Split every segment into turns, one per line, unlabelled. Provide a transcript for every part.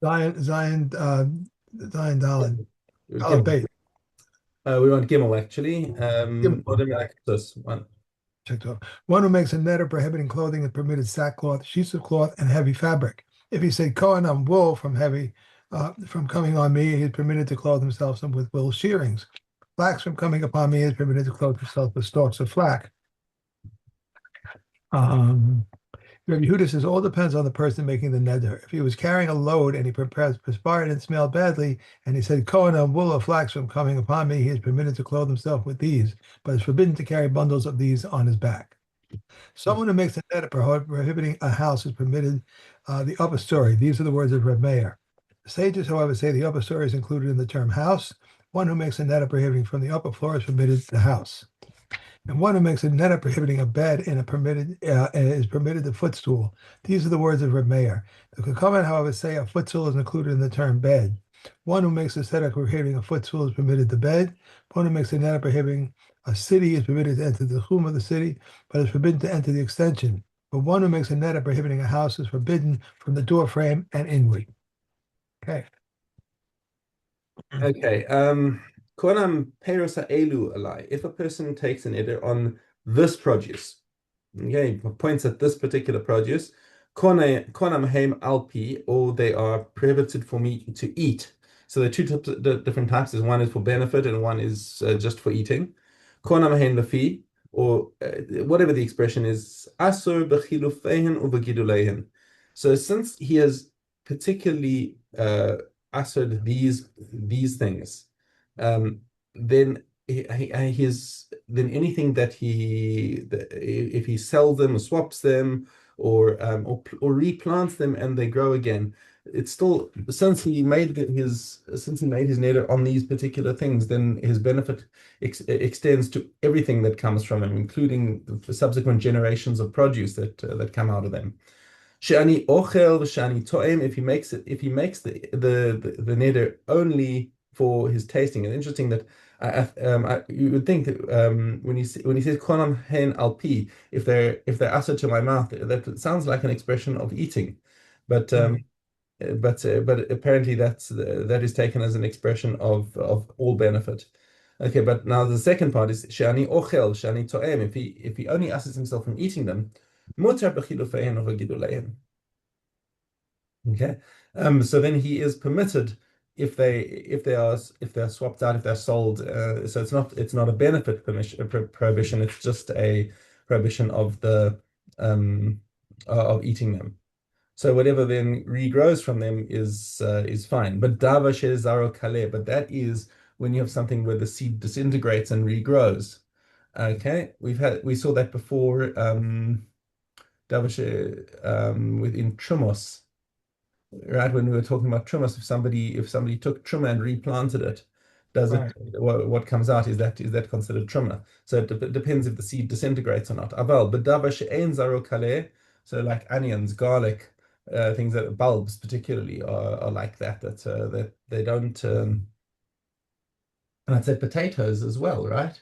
Zion Daled. Daled
Gimel.
Beit.
We want Gimel actually.
Gimel.
Nedarim Alexis, one.
Checked off. One who makes a neder prohibiting clothing and permitted sackcloth, sheets of cloth, and heavy fabric. If he said Kohen on wool from coming on me, he is permitted to clothe himself with wool shearings. Flax from coming upon me is permitted to clothe himself with stalks of flax. Um, Rabbi Yehuda says all depends on the person making the neder. If he was carrying a load and he perspired and smelled badly, and he said, Kohen on wool or flax from coming upon me, he is permitted to clothe himself with these, but is forbidden to carry bundles of these on his back. Someone who makes a neder prohibiting a house is permitted the upper story. These are the words of Reb Meir. Sages, however, say the upper story is included in the term house. One who makes a neder prohibiting from the upper floor is permitted the house. And one who makes a neder prohibiting a bed in a permitted is permitted the footstool. These are the words of Reb Meir. The Kakaman, however, say a footstool is included in the term bed. One who makes a neder prohibiting a footstool is permitted the bed. One who makes a neder prohibiting a city is permitted to enter the chum of the city, but is forbidden to enter the extension. But one who makes a neder prohibiting a house is forbidden from the door frame and inward. Okay.
Okay. Konam Perusa Elu Alai. If a person takes an eder on this produce, okay, points at this particular produce, Konam Haim Alpi, or they are prohibited for me to eat. So there are two types, different types. Is one is for benefit and one is just for eating. Konam Haim Lafi, or whatever the expression is, Asur Bechilufehen or Begidulehen. So since he has particularly uttered these things, then then anything that if he sells them or swaps them or replants them and they grow again, it's still since he made his neder on these particular things, then his benefit extends to everything that comes from him, including the subsequent generations of produce that come out of them. Shani ochel v'shani to'em. If he makes the neder only for his tasting. It's interesting that you would think that when he says konam hen alpi, if they're usher to my mouth, that sounds like an expression of eating, but
Right.
but apparently that is taken as an expression of all benefit. Okay, but now the second part is shani ochel shani to'em. If he only ushers himself from eating them, mutar b'chilufeihen or giduleihen. Okay. So then he is permitted if they are swapped out, if they're sold. So it's not a benefit permission, prohibition. It's just a prohibition of the of eating them. So whatever then regrows from them is fine. But dava zaro kale, but that is when you have something where the seed disintegrates and regrows. Okay, we saw that before. Dava within Trumos, right when we were talking about trumas, if somebody took truma and replanted it, does it
Right.
what comes out is that considered truma? So it depends if the seed disintegrates or not. Aval bedava she'ein zaro kaleh, so like onions, garlic, things that bulbs particularly are like that they don't. And I'd say potatoes as well, right?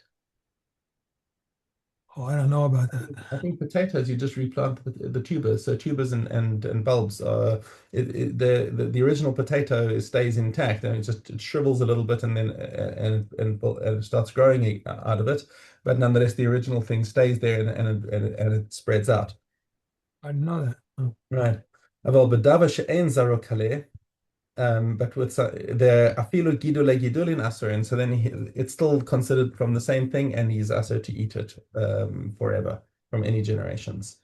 Oh, I don't know about that.
I think potatoes you just replant the tubers. So tubers and bulbs are the original potato stays intact and it shrivels a little bit and then and starts growing out of it. But nonetheless, the original thing stays there and it spreads out.
I didn't know that. Oh.
Right. אבל בדבר שאין זרעו קלה, but with the afilu gidule gidulin aser, so then it's still considered from the same thing, and he's aser to eat it forever from any generations.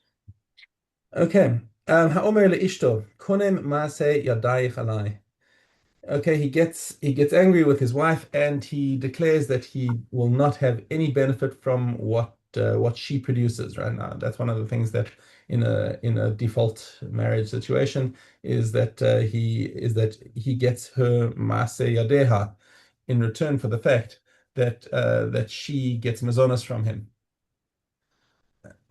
Okay. Ha'omer le'ishto konem maase yadayich alai. Okay, he gets angry with his wife, and he declares that he will not have any benefit from what she produces right now. That's one of the things that in a default marriage situation is that he gets her maase yadeha in return for the fact that she gets mazonas from him.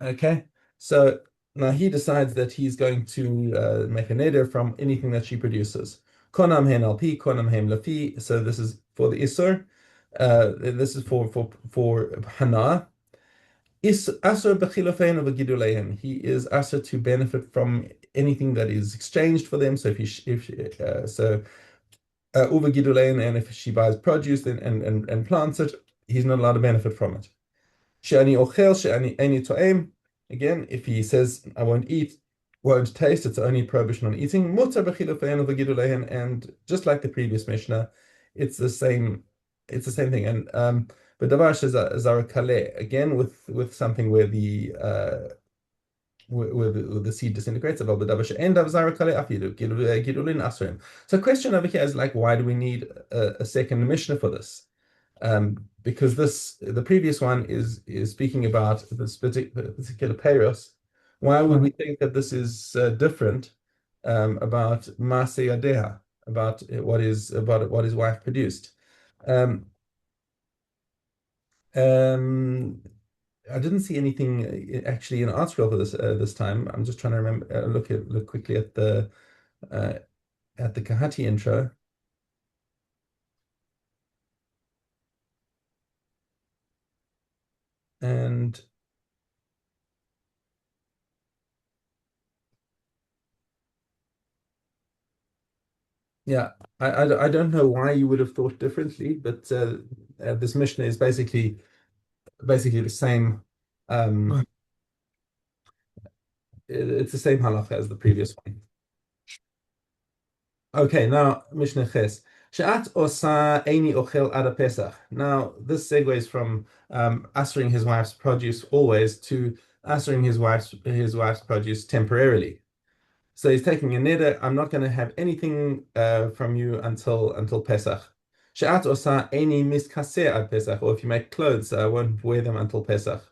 Okay, so now he decides that he's going to make a neder from anything that she produces. Konam hen alpi, konam hen lafi. So this is for the isur. This is for hana. Is asur b'chilofein of giduleim. He is asur to benefit from anything that is exchanged for them. So if you if so Uwe Gidulein, and if she buys produce and plants it, he's not allowed to benefit from it. She'ani ochel, she'ani eni to'em. Again, if he says, I won't eat, won't taste, it's only prohibition on eating. Mutar b'chilufein uvegidulein, and just like the previous Mishnah, it's the same thing. And but davar zara kaleh, again with something where the seed disintegrates. So question over here is like, why do we need a second Mishnah for this? Because the previous one is speaking about this particular peiros. Why would we think that this is different about Maaseh Yadeha, about what his wife produced? Um, um, I didn't see anything actually in ArtScroll for this time. I'm just trying to remember look quickly uh, at the Kahati intro. And yeah, I don't know why you would have thought differently, but this Mishnah is basically the same. Um, it's the same halacha as the previous one. Okay, now Mishnah Ches. She'at osa eini ochel ad Pesach. Now this segues from answering his wife's produce always to answering his wife's produce temporarily. So he's taking a neder. I'm not going to have anything from you until Pesach. She'at osa eini miskaseh ad Pesach. Or if you make clothes, I won't wear them until Pesach.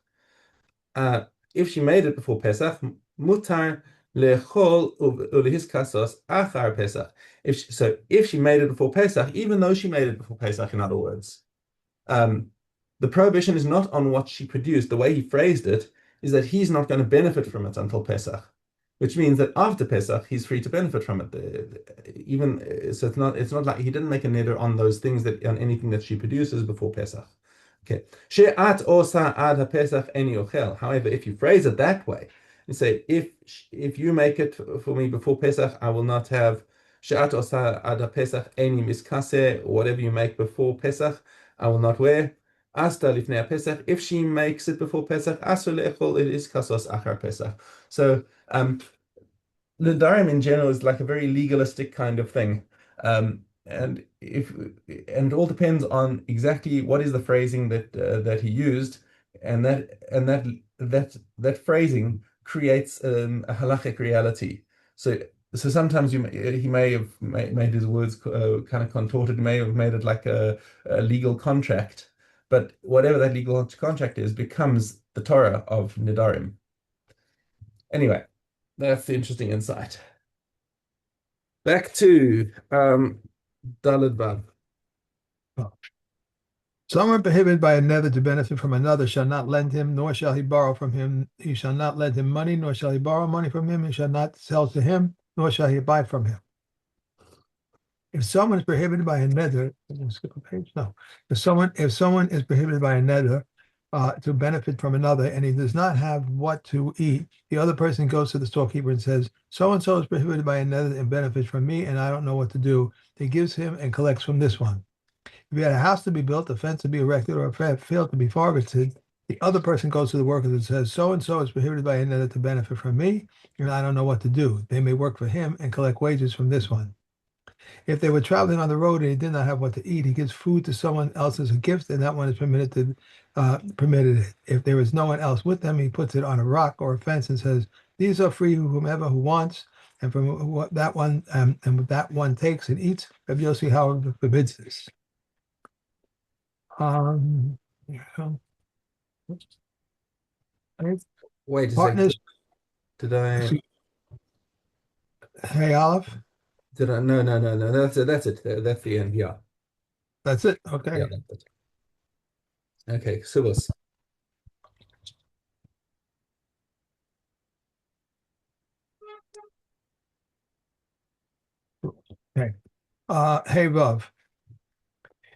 Uh, if she made it before Pesach, mutar lechol ulehiskasos achar Pesach. If she made it before Pesach, even though she made it before Pesach, in other words, um, the prohibition is not on what she produced. The way he phrased it is that he's not going to benefit from it until Pesach, which means that after Pesach he's free to benefit from it. Even so, it's not like he didn't make a neder on those things on anything that she produces before Pesach. Okay. She'at osa ad pesach eni ochel. However, if you phrase it that way, you say, if you make it for me before Pesach, I will not have she'at osa ad pesach eni miskase, or whatever you make before Pesach, I will not wear. Asta lifnei Pesach. If she makes it before Pesach, asu le'echol it is kasos achar Pesach. So Nedarim in general is like a very legalistic kind of thing. And it all depends on exactly what is the phrasing that he used, and that phrasing creates a halachic reality. So sometimes he may have made his words kind of contorted, he may have made it like a legal contract, but whatever that legal contract is becomes the Torah of Nedarim. Anyway, that's the interesting insight. Back to Daled Vav.
Someone prohibited by a nether to benefit from another shall not lend him, nor shall he borrow from him. He shall not lend him money, nor shall he borrow money from him. He shall not sell to him, nor shall he buy from him. If someone is prohibited by a nether, skip a page. No. If someone is prohibited by a nether to benefit from another, and he does not have what to eat, the other person goes to the storekeeper and says, "So and so is prohibited by a nether and benefits from me, and I don't know what to do." He gives him and collects from this one. If you had a house to be built, a fence to be erected, or a field to be harvested, the other person goes to the workers and says, "So and so is prohibited by another to benefit from me, and I don't know what to do." They may work for him and collect wages from this one. If they were traveling on the road and he did not have what to eat, he gives food to someone else as a gift, and that one is permitted it. If there is no one else with them, he puts it on a rock or a fence and says, "These are free whomever who wants." And from what that one and what that one takes and eats, Rabbi Yossi, however, forbids this. Yeah.
Wait a second.
Partners,
Did I?
hey, Olive,
Did I? No, no, no, no. That's it. That's the end. Yeah,
that's it.
yeah,
Okay.
that's it. Okay, Subos.
Okay. Hey, Vav.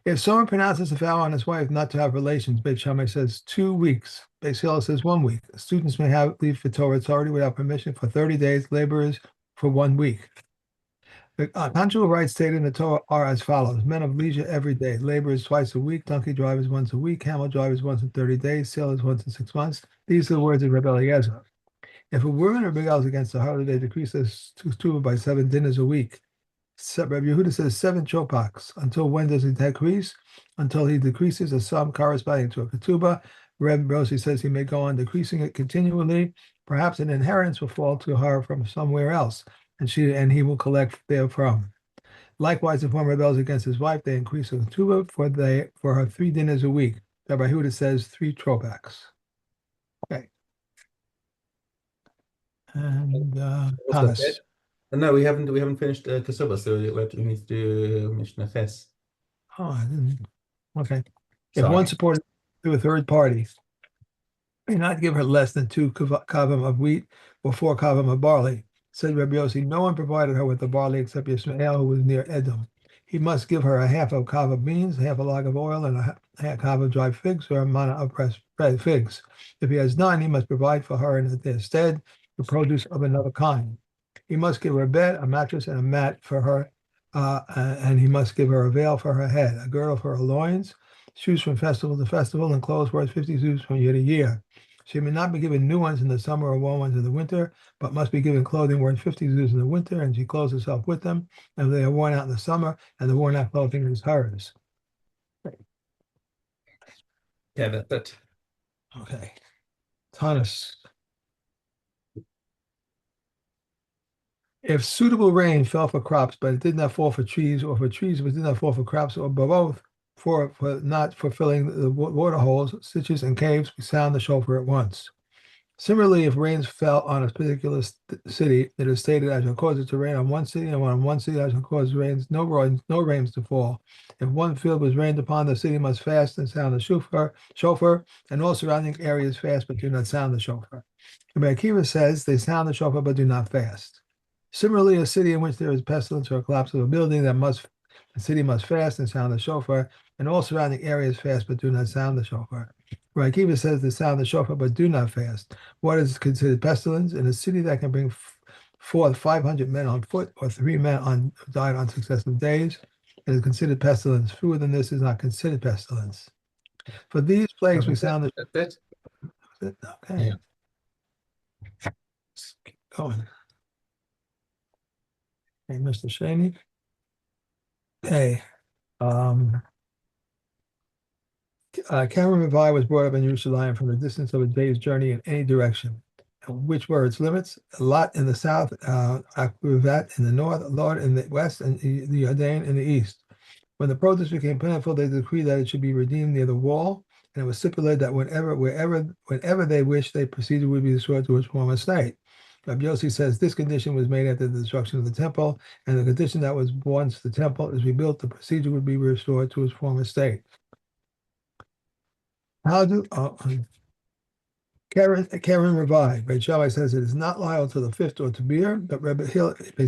If someone pronounces a vow on his wife not to have relations, Beit Shammai says 2 weeks. Beit Hillel says 1 week. Students may have leave for Torah authority without permission for 30 days, laborers for 1 week. The conjugal rights stated in the Torah are as follows: men of leisure every day, laborers twice a week, donkey drivers once a week, camel drivers once in 30 days, sailors once in 6 months. These are the words of Rebbe Eliezer. If a woman rebels against the holiday, decreases to by 7 dinners a week. Rabbi Yehuda says 7 chopaks. Until when does he decrease? Until he decreases a sum corresponding to a ketubah. Reb Rossi says he may go on decreasing it continually. Perhaps an inheritance will fall to her from somewhere else, and he will collect therefrom. Likewise, if one rebels against his wife, they increase the ketubah for her 3 dinners a week. Rabbi Yehuda says 3 chopaks. Okay. And
What's the
Thomas.
fifth? No, we haven't finished Kasuba, so we need to do Mishnah Ches.
Oh, I didn't. Okay. If one
Sorry.
supported through a third party, may not give her less than 2 kavim of wheat or 4 kavim of barley. Said Rabbi Yossi, no one provided her with the barley except Yishmael, who was near Edom. He must give her a half of kav of beans, half a log of oil, and a half kav of dried figs, or a manna of pressed figs. If he has none, he must provide for her in their stead the produce of another kind. He must give her a bed, a mattress, and a mat for her, and he must give her a veil for her head, a girdle for her loins, shoes from festival to festival, and clothes worth 50 zuz from year to year. She may not be given new ones in the summer or warm ones in the winter, but must be given clothing worth 50 zuz in the winter, and she clothes herself with them. And they are worn out in the summer, and the worn out clothing is hers.
Yeah, that's it.
Okay. Tanis. If suitable rain fell for crops, but it did not fall for trees, or for trees but did not fall for crops, or both, for not fulfilling the water holes, ditches, and caves, we sound the shofar at once. Similarly, if rains fell on a particular city, it is stated, I shall cause it to rain on one city, and on one city I shall cause no rains to fall. If one field was rained upon, the city must fast and sound the shofar, and all surrounding areas fast but do not sound the shofar. Rabbi Akiva says they sound the shofar but do not fast. Similarly, a city in which there is pestilence or a collapse of a building, the city must fast and sound the shofar, and all surrounding areas fast but do not sound the shofar. Rabbi Akiva says they sound the shofar but do not fast. What is considered pestilence? In a city that can bring forth 500 men on foot or 3 men died on successive days, it is considered pestilence. Fewer than this is not considered pestilence. For these plagues, we sound the
That's it.
okay.
Yeah.
Let's keep going. Hey, Mr. Shaney. Hey, Cameron Mavai was brought up in Jerusalem from the distance of a day's journey in any direction, which were its limits: Lot in the south, Akruvat in the north, Lod in the west, and the Jordan in the east. When the produce became plentiful, they decreed that it should be redeemed near the wall, and it was stipulated that whenever they wished, they proceeded would be restored to its former state. Rabbi Yossi says this condition was made after the destruction of the temple, and the condition that was once the temple is rebuilt, the procedure would be restored to its former state. How do Karen revived? Beit Shammai says it is not liable to the fifth or to beer, but Beit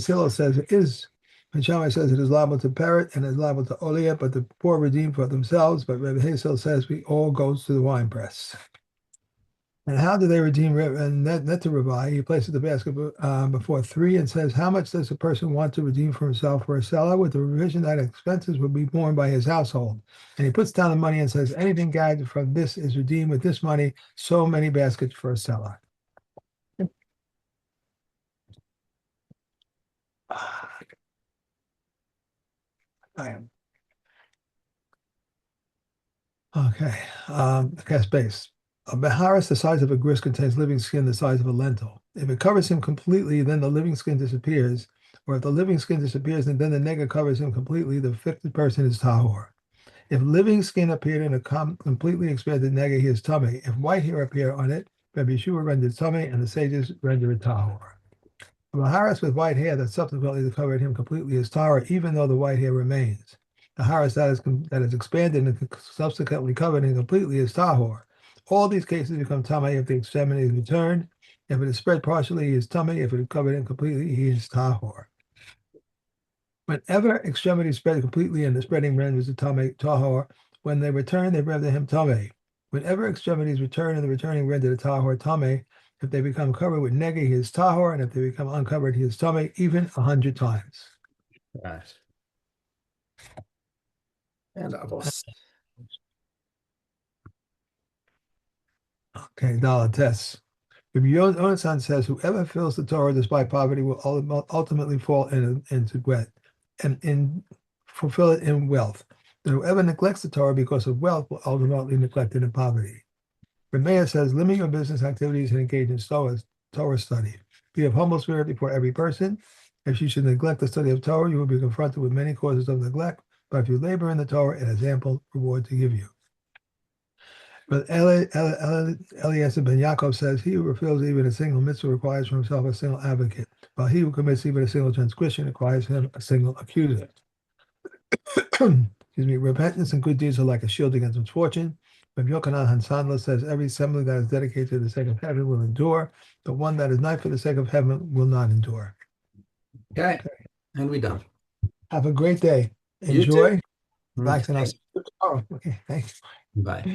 Hillel says it is. Beit Shammai says it is liable to parrot and is liable to olia, but the poor redeem for themselves. But Rebbe Hillel says we all goes to the wine press. And how do they redeem Nedarim? He places the basket before 3 and says, how much does a person want to redeem for himself or a seller, with the revision that expenses will be borne by his household? And he puts down the money and says, anything gathered from this is redeemed with this money, so many baskets for a seller. I am. Okay. Cast base. A Baharis the size of a grist contains living skin the size of a lentil. If it covers him completely, then the living skin disappears. Or if the living skin disappears and then the nega covers him completely, the affected person is tahor. If living skin appeared in a completely expanded nega, he is tummy. If white hair appear on it, Rabbi Yeshua rendered tummy, and the sages render it tahor. A Baharis with white hair that subsequently covered him completely is tahor, even though the white hair remains. The haris that is expanded and subsequently covered him completely is tahor. All these cases become tummy if the extremity is returned. If it is spread partially, he is tummy. If it is covered in completely, he is tahor. Whenever extremities spread completely and the spreading renders the tame tahor, when they return, they render him tame. Whenever extremities return and the returning render the tahor tame, if they become covered with negi, he is tahor, and if they become uncovered, he is tame, even 100 times.
Right. And Avos.
Okay, Dalet tests. Rabbi Yonasan says, whoever fills the Torah despite poverty will ultimately fall into wet and fulfill it in wealth. And whoever neglects the Torah because of wealth will ultimately neglect it in poverty. Rameya says, limit your business activities and engage in Torah study. Be of humble spirit before every person. If you should neglect the study of Torah, you will be confronted with many causes of neglect. But if you labor in the Torah, it has ample reward to give you. But Eliezer ben Yaakov says, he who fulfills even a single mitzvah requires for himself a single advocate, while he who commits even a single transgression requires him a single accuser. Excuse me. Repentance and good deeds are like a shield against misfortune. Rabbi Yochanan Hansanla says, every assembly that is dedicated to the sake of heaven will endure, but one that is not for the sake of heaven will not endure.
Okay. And we're done.
Have a great day.
You too.
Enjoy. Relax, and I'll
Okay.
see you tomorrow. Okay, thanks.
Bye.